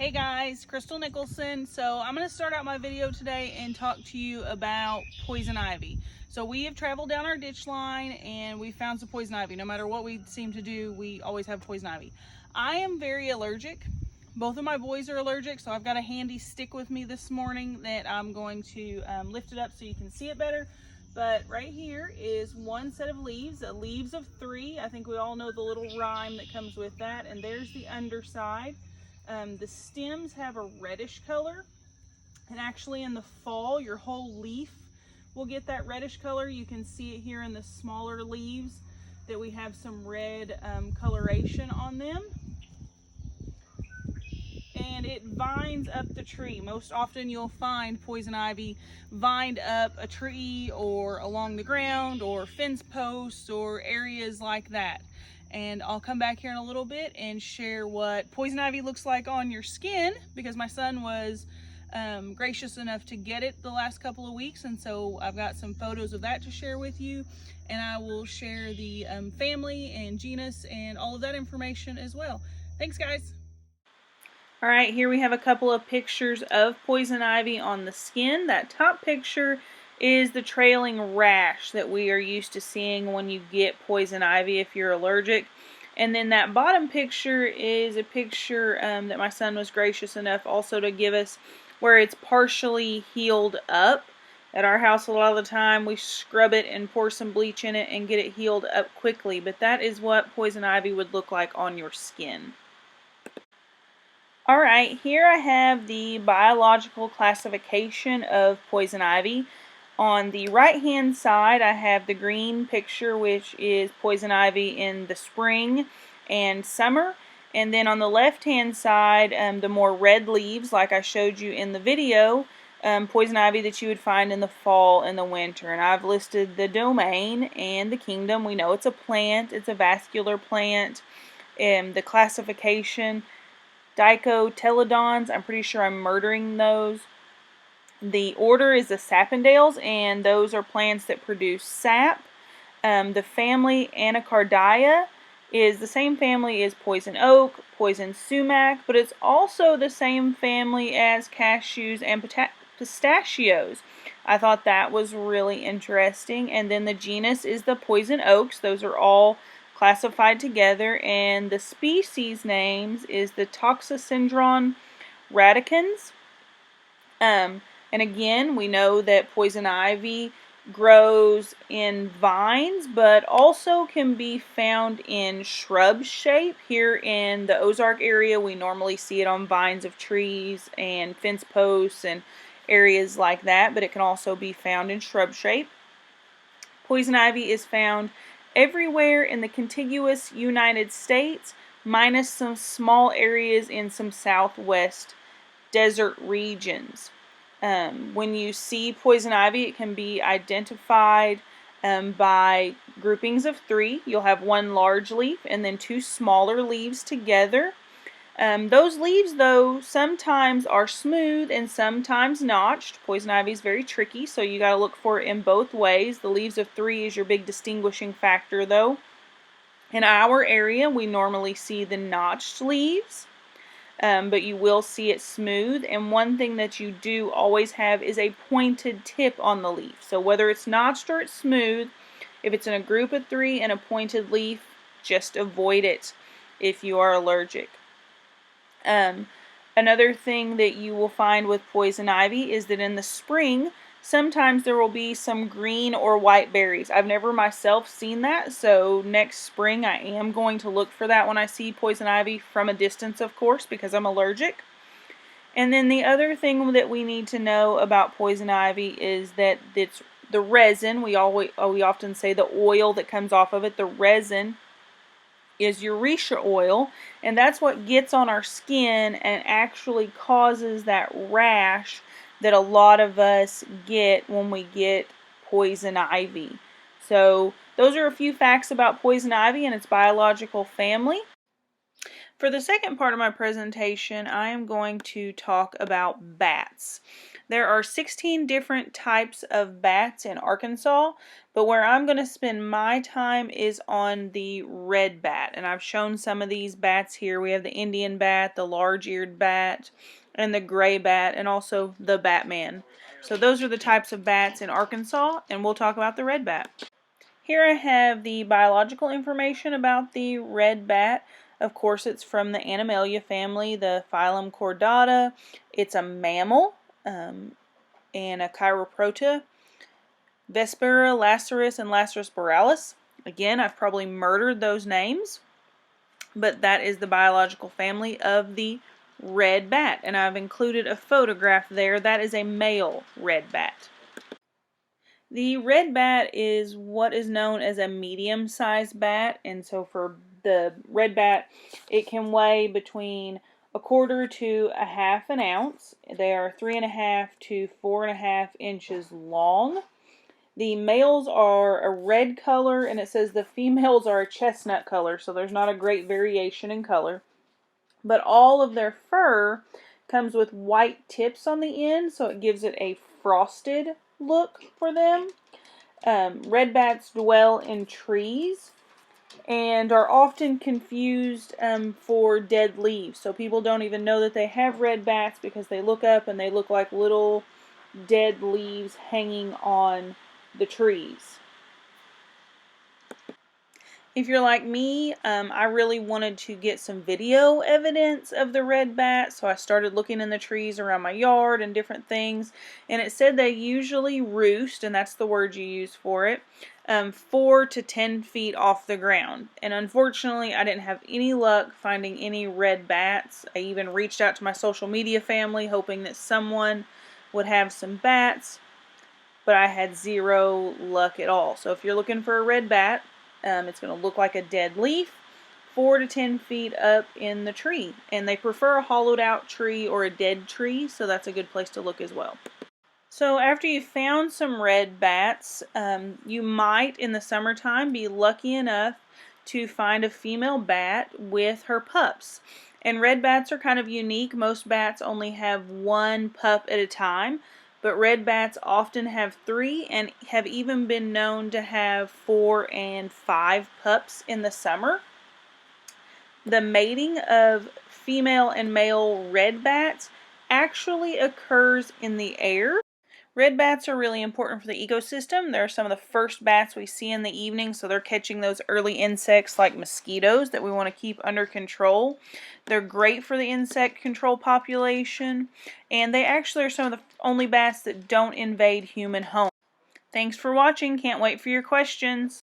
Hey guys, Crystal Nicholson. So I'm going to start out my video today and talk to you about poison ivy. So we have traveled down our ditch line and we found some poison ivy. No matter what we seem to do, we always have poison ivy. I am very allergic. Both of my boys are allergic, so I've got a handy stick with me this morning that I'm going to lift it up so you can see it better. But right here is one set of leaves, leaves of 3. I think we all know the little rhyme that comes with that. And there's the underside. The stems have a reddish color, and actually in the fall your whole leaf will get that reddish color. You can see it here in the smaller leaves that we have some red coloration on them, and it vines up the tree. Most often you'll find poison ivy vined up a tree or along the ground or fence posts or areas like that. And I'll come back here in a little bit and share what poison ivy looks like on your skin, because my son was gracious enough to get it the last couple of weeks, and so I've got some photos of that to share with you, and I will share the family and genus and all of that information as well. Thanks guys. All right, here we have a couple of pictures of poison ivy on the skin. That top picture is the trailing rash that we are used to seeing when you get poison ivy if you're allergic. And then that bottom picture is a picture that my son was gracious enough also to give us, where it's partially healed up. At our house a lot of the time we scrub it and pour some bleach in it and get it healed up quickly, but that is what poison ivy would look like on your skin. Alright, here I have the biological classification of poison ivy. On the right hand side I have the green picture, which is poison ivy in the spring and summer. And then on the left hand side, the more red leaves, like I showed you in the video, poison ivy that you would find in the fall and the winter. And I've listed the domain and the kingdom. We know it's a plant, it's a vascular plant. The classification, Dicotyledons, I'm pretty sure I'm murdering those. The order is the sapindales, and those are plants that produce sap. The family Anacardia is the same family as poison oak, poison sumac, but it's also the same family as cashews and pistachios. I thought that was really interesting. And then the genus is the poison oaks. Those are all classified together, and the species names is the Toxicindron radicans. And again, we know that poison ivy grows in vines, but also can be found in shrub shape. Here in the Ozark area, we normally see it on vines of trees and fence posts and areas like that, but it can also be found in shrub shape. Poison ivy is found everywhere in the contiguous United States, minus some small areas in some southwest desert regions. When you see poison ivy, it can be identified by groupings of 3. You'll have one large leaf and then 2 smaller leaves together. Those leaves, though, sometimes are smooth and sometimes notched. Poison ivy is very tricky, so you got to look for it in both ways. The leaves of 3 is your big distinguishing factor, though. In our area, we normally see the notched leaves, but you will see it smooth. And one thing that you do always have is a pointed tip on the leaf. So whether it's notched or it's smooth, if it's in a group of 3 and a pointed leaf, just avoid it if you are allergic. Another thing that you will find with poison ivy is that in the spring, sometimes there will be some green or white berries. I've never myself seen that, so next spring I am going to look for that when I see poison ivy from a distance, of course, because I'm allergic. And then the other thing that we need to know about poison ivy is that it's the resin. We often say the oil that comes off of it. The resin is urushiol oil, and that's what gets on our skin and actually causes that rash that a lot of us get when we get poison ivy. So those are a few facts about poison ivy and its biological family. For the second part of my presentation, I am going to talk about bats. There are 16 different types of bats in Arkansas, but where I'm going to spend my time is on the red bat. And I've shown some of these bats here. We have the Indian bat, the large-eared bat, and the gray bat, and also the Batman. So those are the types of bats in Arkansas, and we'll talk about the red bat. Here I have the biological information about the red bat. Of course, it's from the Animalia family, the phylum Chordata. It's a mammal and a chiroprota. Vespera, Lacerus, and Lacerus borealis. Again, I've probably murdered those names, but that is the biological family of the red bat. And I've included a photograph there. That is a male red bat. The red bat is what is known as a medium-sized bat, and so for the red bat, it can weigh between 1/4 to 1/2 an ounce. They are 3.5 to 4.5 inches long. The males are a red color, and it says the females are a chestnut color, so there's not a great variation in color. But all of their fur comes with white tips on the end, so it gives it a frosted look for them. Red bats dwell in trees and are often confused for dead leaves. So people don't even know that they have red bats because they look up and they look like little dead leaves hanging on the trees. If you're like me, I really wanted to get some video evidence of the red bat, so I started looking in the trees around my yard and different things, and it said they usually roost, and that's the word you use for it, 4 to 10 feet off the ground. And unfortunately, I didn't have any luck finding any red bats. I even reached out to my social media family hoping that someone would have some bats, but I had zero luck at all. So if you're looking for a red bat, it's going to look like a dead leaf, 4 to 10 feet up in the tree. And they prefer a hollowed out tree or a dead tree, so that's a good place to look as well. So after you've found some red bats, you might in the summertime be lucky enough to find a female bat with her pups. And red bats are kind of unique. Most bats only have one pup at a time, but red bats often have 3 and have even been known to have 4 and 5 pups in the summer. The mating of female and male red bats actually occurs in the air. Red bats are really important for the ecosystem. They're some of the first bats we see in the evening, so they're catching those early insects like mosquitoes that we want to keep under control. They're great for the insect control population, and they actually are some of the only bats that don't invade human homes. Thanks for watching. Can't wait for your questions.